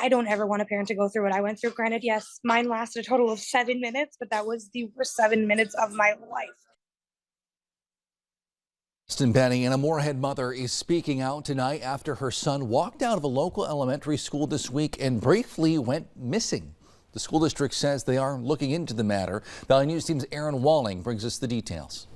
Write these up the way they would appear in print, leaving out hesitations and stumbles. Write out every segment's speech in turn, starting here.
I don't ever want a parent to go through what I went through. Granted, yes, mine lasted a total of 7 minutes, but that was the worst 7 minutes of my life. Benny, and a Moorhead mother is speaking out tonight after her son walked out of a local elementary school this week and briefly went missing. The school district says they are looking into the matter. Valley News Team's Aaron Walling brings us the details.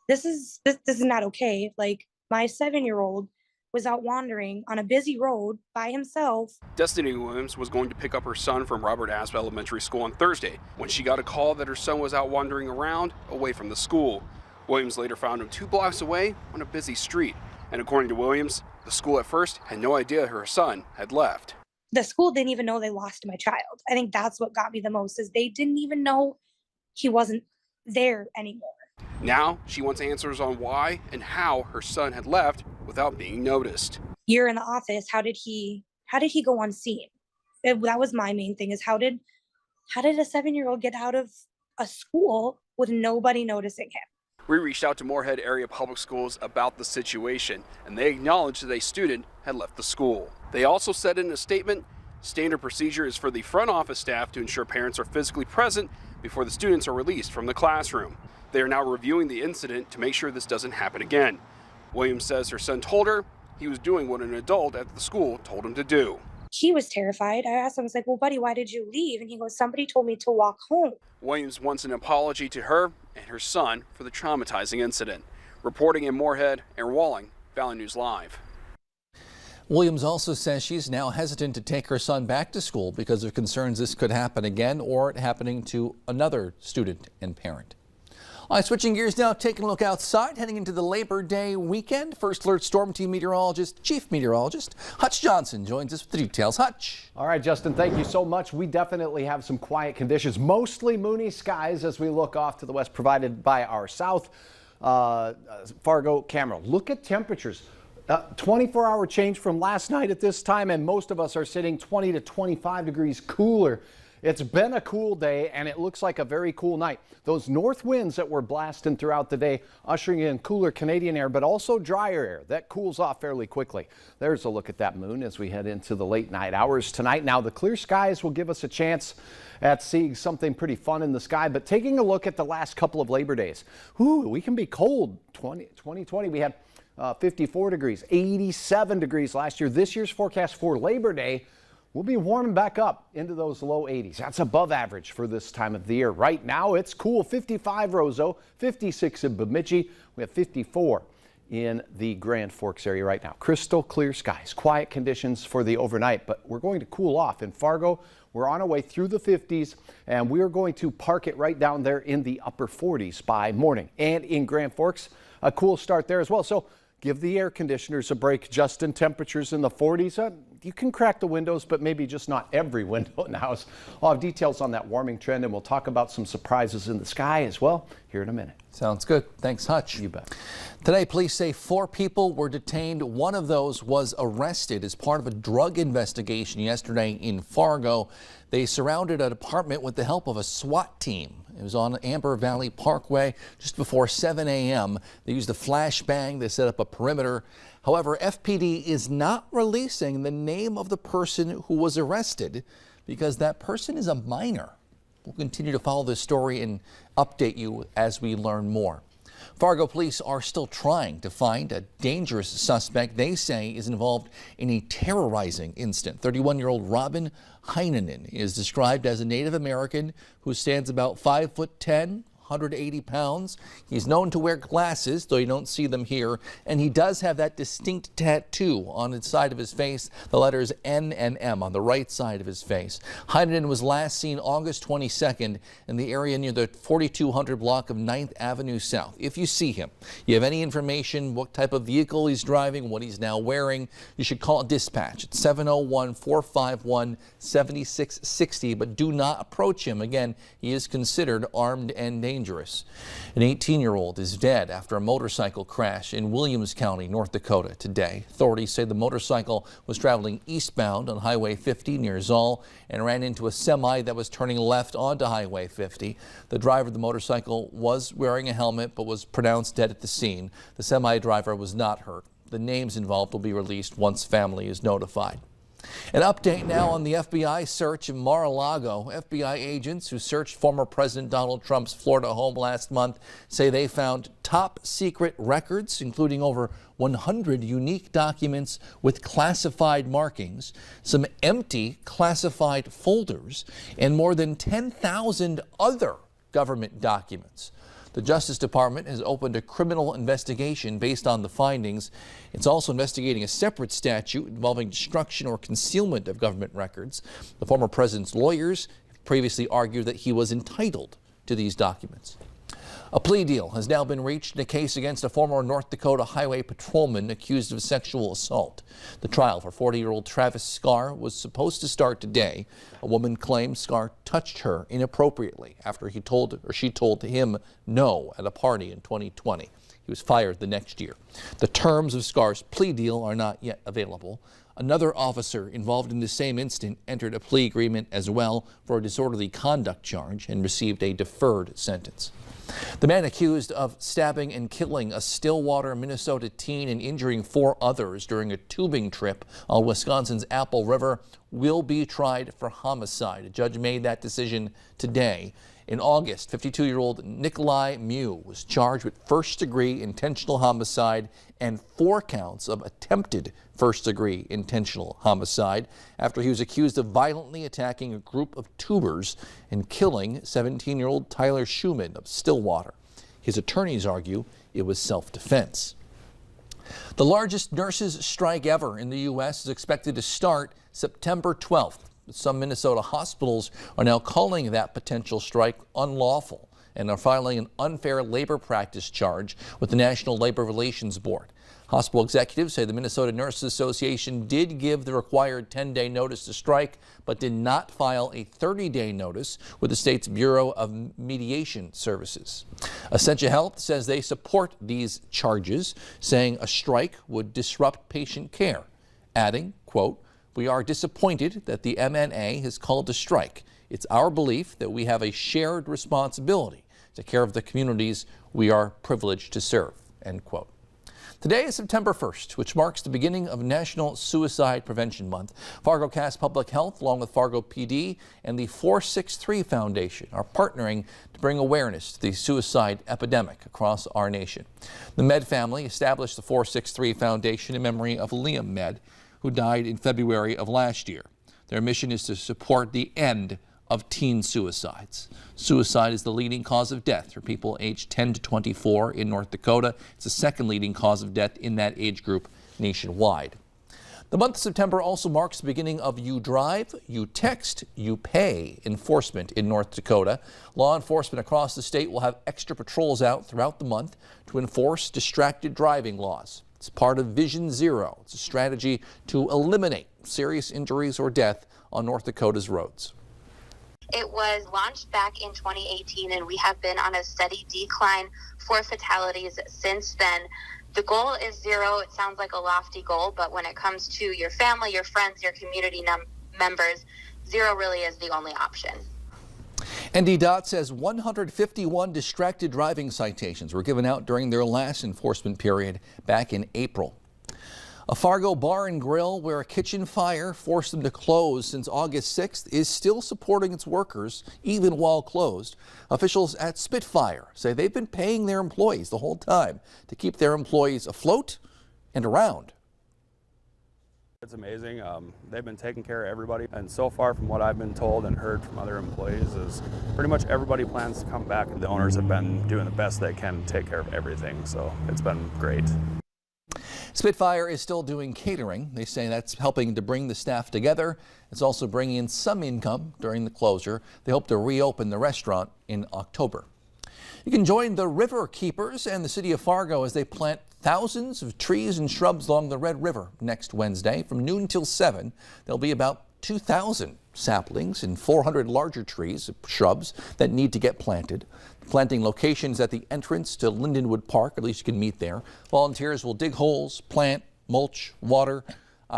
This is not okay. Like, my 7-year-old was out wandering on a busy road by himself. Destiny Williams was going to pick up her son from Robert Asp Elementary School on Thursday when she got a call that her son was out wandering around away from the school. Williams later found him 2 blocks away on a busy street. And according to Williams, the school at first had no idea her son had left. The school didn't even know they lost my child. I think that's what got me the most, is they didn't even know he wasn't there anymore. Now she wants answers on why and how her son had left without being noticed. You're in the office. How did he go unseen? That was my main thing, is how did a 7-year-old get out of a school with nobody noticing him? We reached out to Moorhead Area Public Schools about the situation, and they acknowledged that a student had left the school. They also said in a statement, standard procedure is for the front office staff to ensure parents are physically present before the students are released from the classroom. They are now reviewing the incident to make sure this doesn't happen again. Williams says her son told her he was doing what an adult at the school told him to do. He was terrified. I asked him, I was like, well, buddy, why did you leave? And he goes, somebody told me to walk home. Williams wants an apology to her and her son for the traumatizing incident. Reporting in Moorhead, Aaron Walling, Valley News Live. Williams also says she's now hesitant to take her son back to school because of concerns this could happen again or it happening to another student and parent. All right, switching gears now, taking a look outside, heading into the Labor Day weekend. First Alert Storm Team meteorologist, Chief Meteorologist Hutch Johnson joins us with the details. Hutch. All right, Justin, thank you so much. We definitely have some quiet conditions, mostly moony skies as we look off to the west, provided by our south Fargo camera. Look at temperatures. 24-hour change from last night at this time, and most of us are sitting 20 to 25 degrees cooler. It's been a cool day, and it looks like a very cool night. Those north winds that were blasting throughout the day, ushering in cooler Canadian air, but also drier air. That cools off fairly quickly. There's a look at that moon as we head into the late night hours tonight. Now, the clear skies will give us a chance at seeing something pretty fun in the sky, but taking a look at the last couple of Labor Days, we can be cold. 2020, we had 54 degrees, 87 degrees last year. This year's forecast for Labor Day, we'll be warming back up into those low 80s. That's above average for this time of the year. Right now, it's cool. 55 Roseau, 56 in Bemidji. We have 54 in the Grand Forks area right now. Crystal clear skies, quiet conditions for the overnight, but we're going to cool off. In Fargo, we're on our way through the 50s, and we are going to park it right down there in the upper 40s by morning. And in Grand Forks, a cool start there as well. So give the air conditioners a break. Justin, temperatures in the 40s. You can crack the windows, but maybe just not every window in the house. I'll have details on that warming trend, and we'll talk about some surprises in the sky as well here in a minute. Sounds good. Thanks, Hutch. You bet. Today, police say 4 people were detained. One of those was arrested as part of a drug investigation yesterday in Fargo. They surrounded an apartment with the help of a SWAT team. It was on Amber Valley Parkway just before 7 a.m. They used a flashbang. They set up a perimeter. However, FPD is not releasing the name of the person who was arrested because that person is a minor. We'll continue to follow this story and update you as we learn more. Fargo police are still trying to find a dangerous suspect they say is involved in a terrorizing incident. 31-year-old Robin Heinonen is described as a Native American who stands about 5'10", 180 pounds. He's known to wear glasses, though you don't see them here, and he does have that distinct tattoo on the side of his face, the letters N and M on the right side of his face. Heinonen was last seen August 22nd in the area near the 4200 block of 9th Avenue South. If you see him, you have any information, what type of vehicle he's driving, what he's now wearing, you should call dispatch at 701-451-7660, but do not approach him. Again, he is considered armed and dangerous. An 18-year-old is dead after a motorcycle crash in Williams County, North Dakota today. Authorities say the motorcycle was traveling eastbound on Highway 50 near Zoll and ran into a semi that was turning left onto Highway 50. The driver of the motorcycle was wearing a helmet but was pronounced dead at the scene. The semi driver was not hurt. The names involved will be released once family is notified. An update now on the FBI search in Mar-a-Lago. FBI agents who searched former President Donald Trump's Florida home last month say they found top secret records, including over 100 unique documents with classified markings, some empty classified folders, and more than 10,000 other government documents. The Justice Department has opened a criminal investigation based on the findings. It's also investigating a separate statute involving destruction or concealment of government records. The former president's lawyers previously argued that he was entitled to these documents. A plea deal has now been reached in a case against a former North Dakota highway patrolman accused of sexual assault. The trial for 40-year-old Travis Scar was supposed to start today. A woman claims Scar touched her inappropriately after she told him no at a party in 2020. He was fired the next year. The terms of Scar's plea deal are not yet available. Another officer involved in the same incident entered a plea agreement as well for a disorderly conduct charge and received a deferred sentence. The man accused of stabbing and killing a Stillwater, Minnesota teen and injuring 4 others during a tubing trip on Wisconsin's Apple River will be tried for homicide. A judge made that decision today. In August, 52-year-old Nikolai Mew was charged with first-degree intentional homicide and 4 counts of attempted first-degree intentional homicide after he was accused of violently attacking a group of tubers and killing 17-year-old Tyler Schumann of Stillwater. His attorneys argue it was self-defense. The largest nurses' strike ever in the U.S. is expected to start September 12th. Some Minnesota hospitals are now calling that potential strike unlawful and are filing an unfair labor practice charge with the National Labor Relations Board. Hospital executives say the Minnesota Nurses Association did give the required 10-day notice to strike, but did not file a 30-day notice with the state's Bureau of Mediation Services. Essentia Health says they support these charges, saying a strike would disrupt patient care, adding, quote, "We are disappointed that the MNA has called a strike. It's our belief that we have a shared responsibility to care of the communities we are privileged to serve," end quote. Today is September 1st, which marks the beginning of National Suicide Prevention Month. Fargo Cast Public Health, along with Fargo PD and the 463 Foundation, are partnering to bring awareness to the suicide epidemic across our nation. The Med family established the 463 Foundation in memory of Liam Med, who died in February of last year. Their mission is to support the end of teen suicides. Suicide is the leading cause of death for people aged 10 to 24 in North Dakota. It's the second leading cause of death in that age group nationwide. The month of September also marks the beginning of You Drive, You Text, You Pay enforcement in North Dakota. Law enforcement across the state will have extra patrols out throughout the month to enforce distracted driving laws. It's part of Vision Zero. It's a strategy to eliminate serious injuries or death on North Dakota's roads. It was launched back in 2018, and we have been on a steady decline for fatalities since then. The goal is zero. It sounds like a lofty goal, but when it comes to your family, your friends, your community members, zero really is the only option. NDDOT says 151 distracted driving citations were given out during their last enforcement period back in April. A Fargo bar and grill where a kitchen fire forced them to close since August 6th is still supporting its workers even while closed. Officials at Spitfire say they've been paying their employees the whole time to keep their employees afloat and around. It's amazing. They've been taking care of everybody, and so far from what I've been told and heard from other employees is pretty much everybody plans to come back. The owners have been doing the best they can to take care of everything, so it's been great. Spitfire is still doing catering. They say that's helping to bring the staff together. It's also bringing in some income during the closure. They hope to reopen the restaurant in October. You can join the River Keepers and the city of Fargo as they plant thousands of trees and shrubs along the Red River next Wednesday from noon till 7. There'll be about 2,000 saplings and 400 larger trees, shrubs that need to get planted. Planting locations at the entrance to Lindenwood Park, at least you can meet there. Volunteers will dig holes, plant, mulch, water.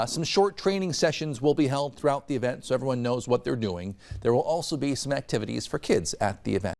Some short training sessions will be held throughout the event so everyone knows what they're doing. There will also be some activities for kids at the event.